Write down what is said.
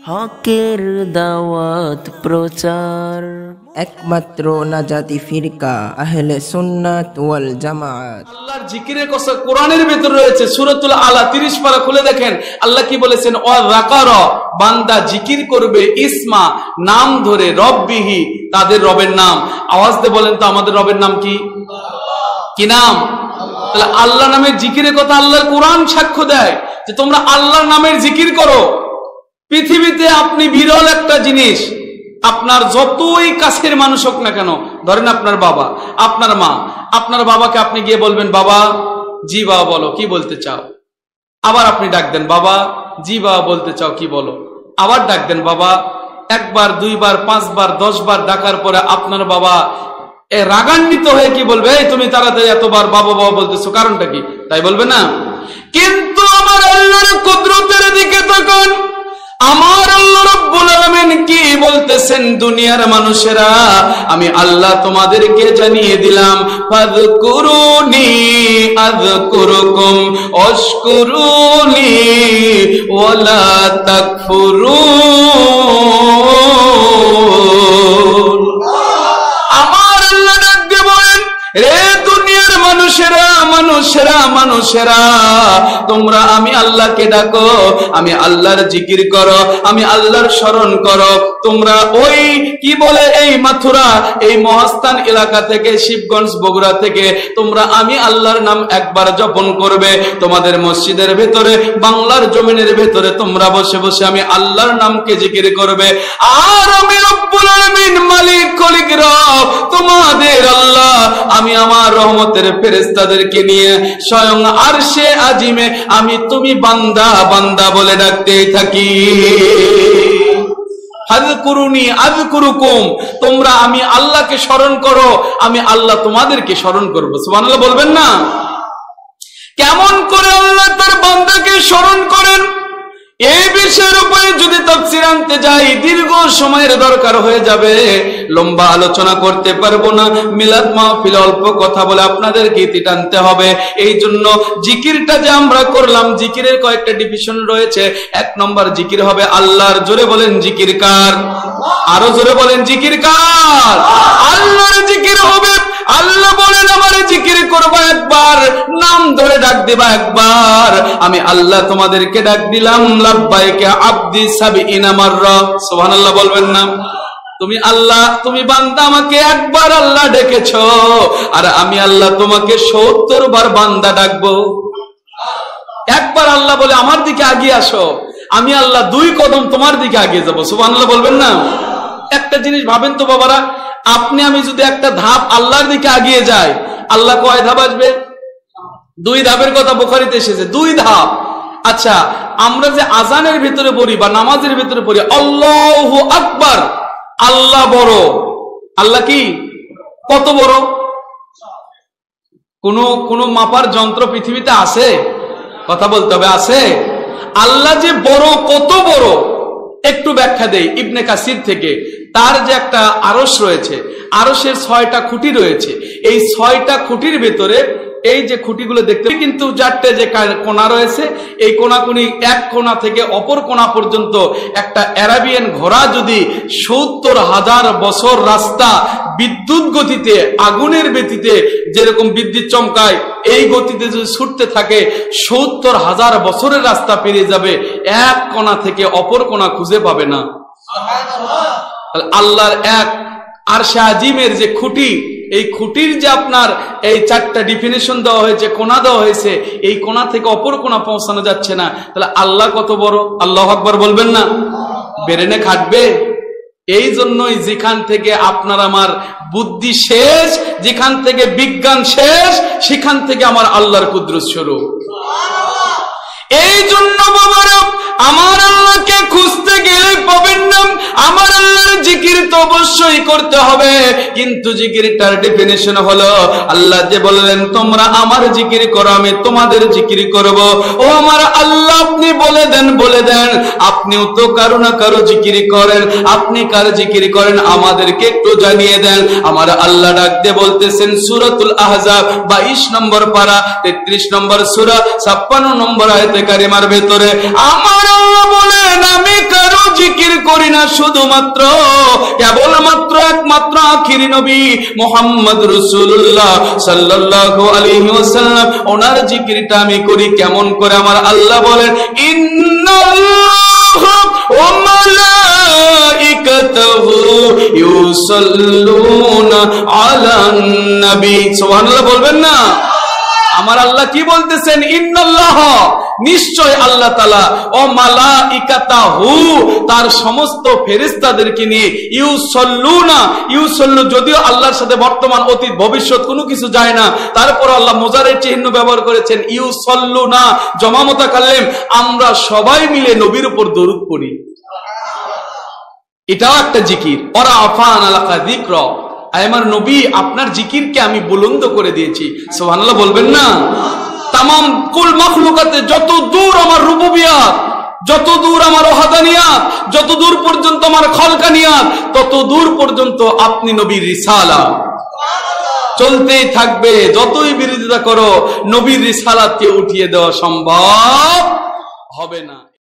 হকের দাওয়াত প্রচার, একমাত্র নাজাতি ফিরকা আহলে সুন্নাত ওয়াল জামাত। আল্লাহর জিকিরের কথা কোরআনের ভিতরে রয়েছে। সূরাতুল আলা 30 পারা খুলে দেখেন, আল্লাহ কি বলেছেন? ওয়াযাকারা, বান্দা জিকির করবে ইসমা, নাম ধরে, রব্বিহি, তাদের রবের নাম। আওয়াজ দিয়ে বলেন তো, আমাদের রবের নাম কি? কি নাম? তাহলে আল্লাহ নামের জিকিরের কথা আল্লাহর কোরআন সাক্ষ্য দেয় যে তোমরা আল্লাহর নামের জিকির করো। পৃথিবীতে আপনি বিরল একটা জিনিস, আপনার যতই কাছের মানুষ হোক না কেন, ধরেন আপনার বাবা, আপনার মা, আপনার বাবাকে আপনি গিয়ে বলবেন, বাবা, জি বাবা বলো, কি বলতে চাও? আবার আপনি ডাক দেন, বাবা, জি বাবা বলতে চাও, কি বলো? আবার ডাক দেন, বাবা। একবার, দুইবার, 5 বার, 10 বার ডাকার পরে আপনার বাবা রাগান্বিত হয়ে কি বলবে? এই তুমি তাড়াতাড়ি এতবার বাবা বাবা বলতেছো, কারণটা কি? তাই বলবে না? কিন্তু আমার আল্লাহর কুদরতের দিকে তাকান। আমার আল্লাহ রাব্বুল আলামিন কি বলতেছেন? দুনিয়ার মানুষেরা, আমি আল্লাহ তোমাদেরকে জানিয়ে দিলাম, ফাযকুরুনি আযকুরুকুম ওয়াশকুরুনি ওয়ালা তাকফুরুন। আমার আল্লাহ ডাক দিয়ে বলেন, রে দুনিয়ার মানুষেরা, মানুষেরা, মানুষেরা, তোমরা আমি আল্লাহকে ডাকো, আমি আল্লাহর জিকির করো, আমি আল্লাহর স্মরণ করো। তোমরা ওই কি বলে, এই মাথুরা, এই মহাস্থান এলাকা থেকে, শিবগঞ্জ, বগুড়া থেকে তোমরা আমি আল্লাহর নাম একবার জপন করবে। তোমাদের মসজিদের ভেতরে, বাংলার জমিনের ভেতরে তোমরা বসে বসে আমি আল্লাহর নামকে জিকির করবে। আর আমি রব্বুল আলামিন, মালিক, খলিক, রব, তোমাদের আল্লাহ, আমি আমার রহমতের ফেরেশতাদেরকে নিয়ে স্বয়ং আরশে আজিমে আমি তুমি বান্দা বান্দা বলে ডাকতেই থাকি। ফাযকুরুনি আযকুরুকুম, তোমরা আমি আল্লাহকে স্মরণ করো, আমি আল্লাহ তোমাদেরকে স্মরণ করব। সুবহানাল্লাহ বলবেন না? কেমন করে আল্লাহ তার বান্দাকে স্মরণ করেন, এই বিষয়ের উপরে যদি তাফসীর আনতে যাই দীর্ঘ সময়ের দরকার হয়ে যাবে, লম্বা আলোচনা করতে পারবো না। মিলাদ মাহফিলে অল্প কথা বলে আপনাদেরকে ইতি টানতে হবে। এই জন্য জিকিরটা যে আমরা করলাম, জিকিরের কয়েকটা ডিভিশন রয়েছে। 1 নম্বর জিকির হবে আল্লাহর। জোরে বলেন জিকির কার? আরো জোরে বলেন জিকির কার? আল্লাহর জিকির হবে। আল্লাহ বলেন, আমার জিকির করবা একবার, নাম ধরে ডাক দিবা একবার, আমি আল্লাহ তোমাদেরকে ডাক দিলাম, লাব্বাইকা আবদি সাবিনা মাররা। সুবহানাল্লাহ বলবেন না? তুমি আল্লাহ, তুমি বান্দা, আমাকে একবার আল্লাহ ডেকেছো, আর আমি আল্লাহ তোমাকে 70 বার বান্দা ডাকবো। একবার আল্লাহ বলে আমার দিকে আগিয়ে আসো, আমি আল্লাহ 2 কদম তোমার দিকে আগিয়ে যাবো। সুবহানাল্লাহ বলবেন না? একটা জিনিস ভাবেন তো বাবারা, আপনি আমি যদি একটা ধাপ আল্লাহর দিকে আগিয়ে যাই, আল্লাহ কয় ধাপ আসবে? 2 ধাপের কথা বুখারীতে এসেছে, 2 ধাপ। আচ্ছা, আমরা যে আজানের ভিতরে পড়ি বা নামাজের ভিতরে পড়ি, আল্লাহু আকবার, আল্লাহ বড়। আল্লাহ কি? কত বড়? কোন মাপার যন্ত্র পৃথিবীতে আছে? কথা বলতে হবে, আছে? আল্লাহ যে বড়, কত বড়, একটু ব্যাখ্যা দেই ইবনে কাসির থেকে। তার যে একটা আরশ রয়েছে, আরশের 6টা খুঁটি রয়েছে। এই 6টা খুঁটির ভেতরে এই যে খুঁটিগুলো দেখতে, কিন্তু 4টে যে কোণা রয়েছে, এই কোণাকুনি এক কোণা থেকে অপর কোণা পর্যন্ত একটা অ্যারাবিয়ান ঘোড়া যদি 70,000 বছর রাস্তা বিদ্যুৎ গতিতে, আগুনের গতিতে, যেরকম বিদ্যুৎ চমকায় এই গতিতে যদি ছুটতে থাকে, 70,000 বছরের রাস্তা পেরিয়ে যাবে, এক কোণা থেকে অপর কোণা খুঁজে পাবে না। আল্লাহর এক আরশে আজিমের যে খুঁটি, এই খুঁটির যে আপনার এই 4টা ডিফিনিশন দেওয়া হয়েছে, কোণা দেওয়া হয়েছে, এই কোণা থেকে অপর কোণা পৌঁছানো যাচ্ছে না। তাহলে আল্লাহ কত বড়? আল্লাহু আকবার বলবেন না? বেরেনে খাটবে? এই জন্যই যেখান থেকে আপনার আমার বুদ্ধি শেষ, যেখান থেকে বিজ্ঞান শেষ, সেখান থেকে আমার আল্লাহর কুদরত শুরু। এই জন্য বাবারা, আমার আল্লাহকে খুঁজতে গেলে পাবেন না। আমার আল্লাহর জিকির তো অবশ্যই করতে হবে, কিন্তু জিকিরটার ডেফিনিশন হলো, আল্লাহ যে বললেন তোমরা আমার জিকির করো, আমি তোমাদের জিকির করব। ও আমার আল্লাহ, আপনি বলে দেন, বলে দেন, আপনিও তো কারো না কারো জিকির করেন, আপনি কার জিকির করেন আমাদেরকে একটু জানিয়ে দেন। আমার আল্লাহ ডাক দিয়ে বলতেছেন সূরাতুল আহজাব 22 নম্বর পারা 33 নম্বর সূরা 56 নম্বর আয়াতে কারিমার ভেতরে আমার আল্লাহ বলেন, বলেন আমি কারো জিকির করি না, শুধুমাত্র কেবলমাত্র একমাত্র আখিরি নবী মুহাম্মদ রাসূলুল্লাহ সাল্লাল্লাহু আলাইহি ওয়াসাল্লাম ওনার জিকিরটা আমি করি। কেমন করে? আমার আল্লাহ বলেন ইন্নাল্লাহা ওয়া মালাইকাতাহু ইউসাল্লুনা আলান নবী। সুবহানাল্লাহ বলবেন না? আমার আল্লাহ কি বলতেছেন? ইন্নাল্লাহ, নিশ্চয় আল্লাহ তাআলা, ও মালাইকাতাহু, তার সমস্ত ফেরেশতাদেরকে নিয়ে, ইউসাল্লুনা, ইউসাল্লু যদিও আল্লাহর সাথে বর্তমান অতীত ভবিষ্যৎ কোনো কিছু যায় না, তারপর আল্লাহ মুজারের চিহ্ন ব্যবহার করেছেন, ইউসাল্লুনা জমা মুতাকাল্লিম, আমরা সবাই মিলে নবীর উপর দরুদ পড়ি। এটাও একটা জিকির। ওরা আফান আলাকা যিকরা, আমার নবী আপনার জিকিরকে আমি বুলন্দ করে দিয়েছি। সুবহানাল্লাহ বলবেন না? তামাম কুল মাখলুকাতে যত দূর আমার রুবুবিয়াত, যত দূর আমার ওয়াহদানিয়াত, যত দূর পর্যন্ত আমার খলকানিয়াত, তত দূর পর্যন্ত আপনি নবীর রিসালাত চলতেই থাকবে। যতই বিরোধিতা করো, নবীর রিসালাতকে উঠিয়ে দেওয়া সম্ভব হবে না।